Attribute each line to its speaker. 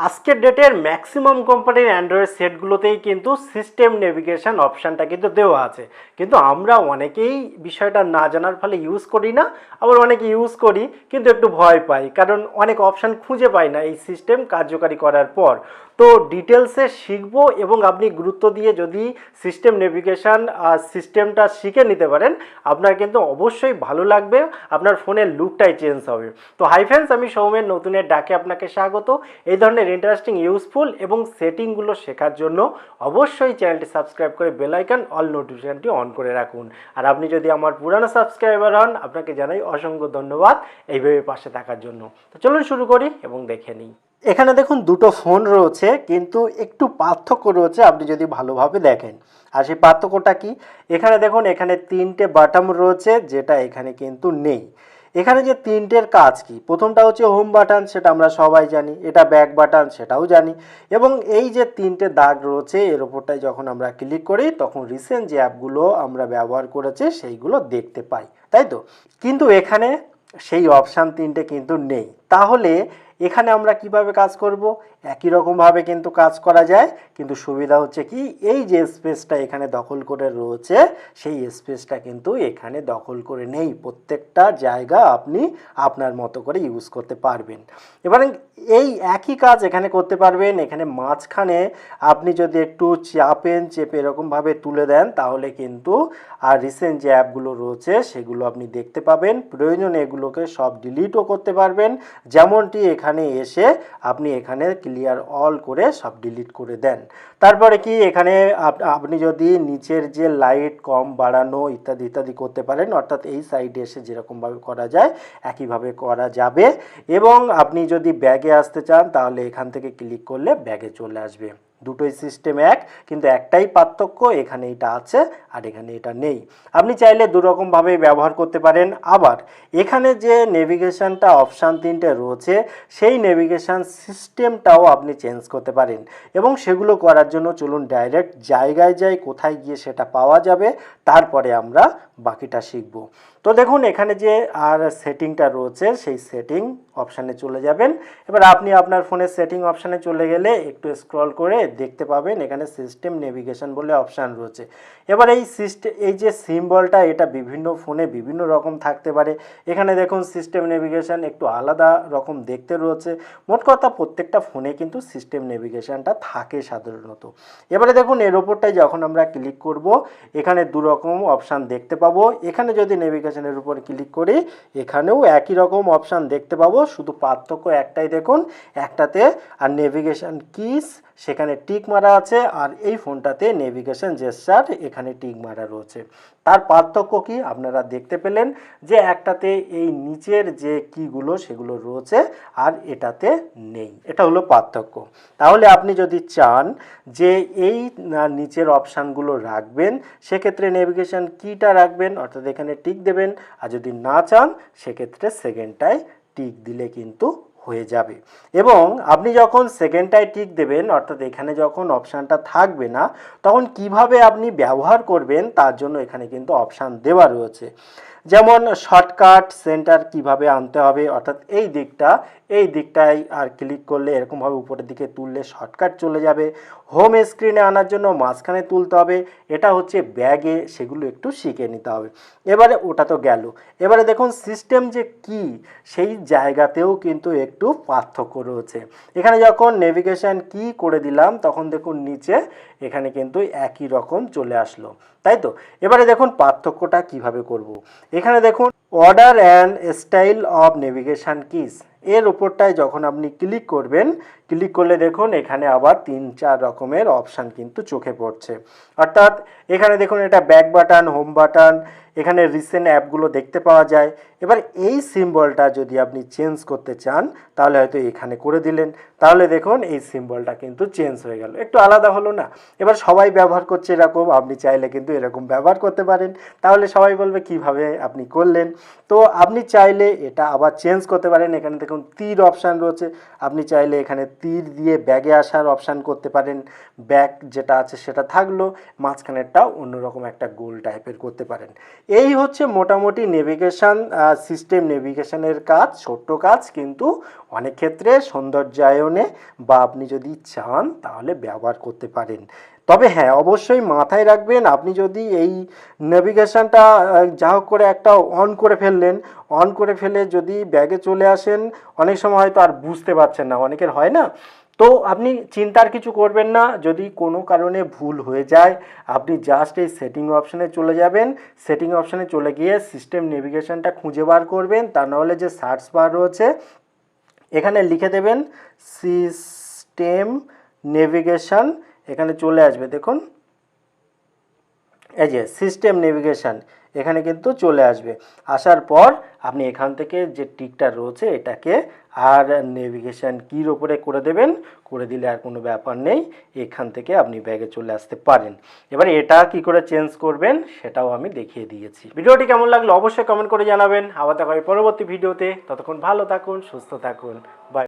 Speaker 1: আজকের ডেটের ম্যাক্সিমাম কোম্পানির অ্যান্ড্রয়েড সেটগুলোতেই কিন্তু সিস্টেম নেভিগেশন অপশানটা কিন্তু দেওয়া আছে, কিন্তু আমরা অনেকেই বিষয়টা না জানার ফলে ইউজ করি না, আবার অনেকে ইউজ করি কিন্তু একটু ভয় পাই, কারণ অনেক অপশান খুঁজে পাই না এই সিস্টেম কার্যকারী করার পর। তো ডিটেলসে শিখবো এবং আপনি গুরুত্ব দিয়ে যদি সিস্টেম নেভিগেশন সিস্টেমটা শিখে নিতে পারেন, আপনার কিন্তু অবশ্যই ভালো লাগবে, আপনার ফোনের লুকটাই চেঞ্জ হবে। তো হাই ফ্রেন্ডস, আমি সৌমেন নতুনের ডাকে আপনাকে স্বাগত। এই ধরনের ইন্টারেস্টিং ইউজফুল এবং সেটিংগুলো শেখার জন্য অবশ্যই চ্যানেলটি সাবস্ক্রাইব করে বেল আইকন অল নোটিফিকেশনটি অন করে রাখুন। আর আপনি যদি আমার পুরানো সাবস্ক্রাইবার হন, আপনাকে জানাই অসংখ্য ধন্যবাদ এইভাবে পাশে থাকার জন্য। তো চলুন শুরু করি এবং দেখে নিই। এখানে দেখুন দুটো ফোন রয়েছে, কিন্তু একটু পার্থক্য রয়েছে আপনি যদি ভালোভাবে দেখেন। আর সেই পার্থক্যটা কি? এখানে দেখুন, এখানে তিনটে বাটন রয়েছে, যেটা এখানে কিন্তু নেই। এখানে যে তিনটের কাজ কি, প্রথমটা হচ্ছে হোম বাটন, সেটা আমরা সবাই জানি। এটা ব্যাক বাটন, সেটাও জানি। এবং এই যে তিনটে দাগ রয়েছে, এর ওপরটায় যখন আমরা ক্লিক করি তখন রিসেন্ট যে অ্যাপগুলো আমরা ব্যবহার করেছি সেইগুলো দেখতে পাই, তাই তো? কিন্তু এখানে সেই অপশান তিনটে কিন্তু নেই। তাহলে এখানে আমরা কিভাবে কাজ করব? একই রকমভাবে কিন্তু কাজ করা যায়, কিন্তু সুবিধা হচ্ছে কি, এই যে স্পেসটা এখানে দখল করে রয়েছে, সেই স্পেসটা কিন্তু এখানে দখল করে নেই। প্রত্যেকটা জায়গা আপনি আপনার মতো করে ইউজ করতে পারবেন। এবারে এই একই কাজ এখানে করতে পারবেন। এখানে মাঝখানে আপনি যদি একটু চেপে এরকমভাবে তুলে দেন, তাহলে কিন্তু আর রিসেন্ট যে অ্যাপগুলো রয়েছে সেগুলো আপনি দেখতে পাবেন। প্রয়োজনে এগুলোকে সব ডিলিটও করতে পারবেন, যেমনটি এখানে এসে আপনি এখানে ক্লিয়ার অল করে সব ডিলিট করে দেন। তারপরে কি, এখানে আপনি যদি নিচের যে লাইট কম বাড়ানো ইত্যাদি ইত্যাদি করতে পারেন, অর্থাৎ এই সাইডে এসে যেরকমভাবে করা যায় একইভাবে করা যাবে। এবং আপনি যদি ব্যাগে আসতে চান, তাহলে এখান থেকে ক্লিক করলে ব্যাগে চলে আসবে। দুটোই সিস্টেম এক, কিন্তু একটাই পার্থক্য, এখানে এটা আছে আর এখানে এটা নেই। আপনি চাইলে দুরকমভাবে ব্যবহার করতে পারেন। আবার এখানে যে নেভিগেশনটা অপশান তিনটে রয়েছে, সেই নেভিগেশন সিস্টেমটাও আপনি চেঞ্জ করতে পারেন। এবং সেগুলো করার জন্য চলুন ডাইরেক্ট জায়গায় যাই, কোথায় গিয়ে সেটা পাওয়া যাবে, তারপরে আমরা বাকিটা শিখব। তো দেখুন, এখানে যে আর সেটিংটা রয়েছে, সেই সেটিং অপশানে চলে যাবেন। এবার আপনি আপনার ফোনের সেটিং অপশানে চলে গেলে একটু স্ক্রল করে দেখতে পাবেন এখানে সিস্টেম নেভিগেশন বলে অপশান রয়েছে। এবার এই যে সিম্বলটা, এটা বিভিন্ন ফোনে বিভিন্ন রকম থাকতে পারে। এখানে দেখুন সিস্টেম নেভিগেশন একটু আলাদা রকম দেখতে রয়েছে। মোট কথা প্রত্যেকটা ফোনে কিন্তু সিস্টেম নেভিগেশনটা থাকে সাধারণত। এবারে দেখুন, এর ওপরটায় যখন আমরা ক্লিক করব, এখানে দুরকম অপশান দেখতে পাবো। এখানে যদি নেভিগেশনের উপর ক্লিক করি, এখানেও একই রকম অপশান দেখতে পাবো, শুধু পার্থক্য একটাই দেখুন, একটাতে আর নেভিগেশন কিস সেখানে টিক মারা আছে, আর এই ফোনটাতে নেভিগেশন জেস্চার এখানে টিক মারা রয়েছে। তার পার্থক্য কি আপনারা দেখতে পেলেন, যে একটাতে এই নিচের যে কিগুলো সেগুলো রয়েছে আর এটাতে নেই। এটা হলো পার্থক্য। তাহলে আপনি যদি চান যে এই নিচের অপশানগুলো রাখবেন, সেক্ষেত্রে নেভিগেশন কিটা রাখবেন, অর্থাৎ এখানে টিক দেবেন। আর যদি না চান, সেক্ষেত্রে সেকেন্ডটায় টিক দিলে কিন্তু হয়ে যাবে। এবং আপনি যখন সেকেন্ডটায় টিক দেবেন, অর্থাৎ এখানে যখন অপশানটা থাকবে না, তখন কিভাবে আপনি ব্যবহার করবেন তার জন্য এখানে কিন্তু অপশান দেওয়া রয়েছে। যেমন শর্টকাট সেন্টার কিভাবে আনতে হবে, অর্থাৎ এই দিকটায় আর ক্লিক করলে এরকমভাবে উপরের দিকে তুললে শর্টকাট চলে যাবে। হোম স্ক্রিনে আনার জন্য মাঝখানে তুলতে হবে, এটা হচ্ছে ব্যাগে, সেগুলো একটু শিখে নিতে হবে। এবারে ওটা তো গেল। এবারে দেখুন সিস্টেম যে কি, সেই জায়গাতেও কিন্তু একটু পার্থক্য রয়েছে। এখানে যখন নেভিগেশন কি করে দিলাম, তখন দেখুন নিচে এখানে কিন্তু একই রকম চলে আসলো, তাই তো? এবারে দেখুন পার্থক্যটা কিভাবে করব। এখানে দেখুন order and style of navigation kiss, এর উপরটায় যখন আপনি ক্লিক করবেন, ক্লিক করলে দেখুন এখানে আবার 3-4 রকমের অপশান কিন্তু চোখে পড়ছে। অর্থাৎ এখানে দেখুন এটা ব্যাক বাটন, হোম বাটন, এখানে রিসেন্ট অ্যাপগুলো দেখতে পাওয়া যায়। এবার এই সিম্বলটা যদি আপনি চেঞ্জ করতে চান, তাহলে হয়তো এখানে করে দিলেন, তাহলে দেখুন এই সিম্বলটা কিন্তু চেঞ্জ হয়ে গেল, একটু আলাদা হলো না? এবার সবাই ব্যবহার করছে এরকম, আপনি চাইলে কিন্তু এরকম ব্যবহার করতে পারেন। তাহলে সবাই বলবে কিভাবে আপনি করলেন। তো আপনি চাইলে এটা আবার চেঞ্জ করতে পারেন। এখানে দেখুন তীর অপশান রয়েছে, আপনি চাইলে এখানে তীর দিয়ে ব্যাগে আসার অপশান করতে পারেন। ব্যাক যেটা আছে সেটা থাকলো, মাঝখানেরটাও অন্যরকম একটা গোল টাইপের করতে পারেন। এই হচ্ছে মোটামুটি নেভিগেশন সিস্টেম নেভিগেশনের কাজ, ছোট্ট কাজ কিন্তু অনেক ক্ষেত্রে সৌন্দর্যায়নে বা আপনি যদি চান তাহলে ব্যবহার করতে পারেন। তবে হ্যাঁ, অবশ্যই মাথায় রাখবেন, আপনি যদি এই নেভিগেশনটা যা হোক করে একটা অন করে ফেললেন, অন করে ফেলে যদি ব্যাগে চলে আসেন, অনেক সময় হয়তো আর বুঝতে পারছেন না, অনেকের হয় না। তো আপনি চিন্তার কিছু করবেন না, যদি কোনো কারণে ভুল হয়ে যায় আপনি জাস্ট এই সেটিং অপশানে চলে যাবেন, সেটিং অপশানে চলে গিয়ে সিস্টেম নেভিগেশনটা খুঁজে বার করবেন, তা নাহলে যে সার্চ বার রয়েছে এখানে লিখে দেবেন সিস্টেম নেভিগেশন, এখানে চলে আসবে দেখুন, এই যে সিস্টেম নেভিগেশন এখানে কিন্তু চলে আসবে। আসার পর আপনি এখান থেকে যে টিকটা রয়েছে এটাকে আর নেভিগেশন কির ওপরে করে দেবেন, করে দিলে আর কোনো ব্যাপার নেই, এখান থেকে আপনি ব্যাগে চলে আসতে পারেন। এবার এটা কি করে চেঞ্জ করবেন সেটাও আমি দেখিয়ে দিয়েছি। ভিডিওটি কেমন লাগলো অবশ্যই কমেন্ট করে জানাবেন। আবার দেখা হবে পরবর্তী ভিডিওতে, ততক্ষণ ভালো থাকুন, সুস্থ থাকুন, বাই।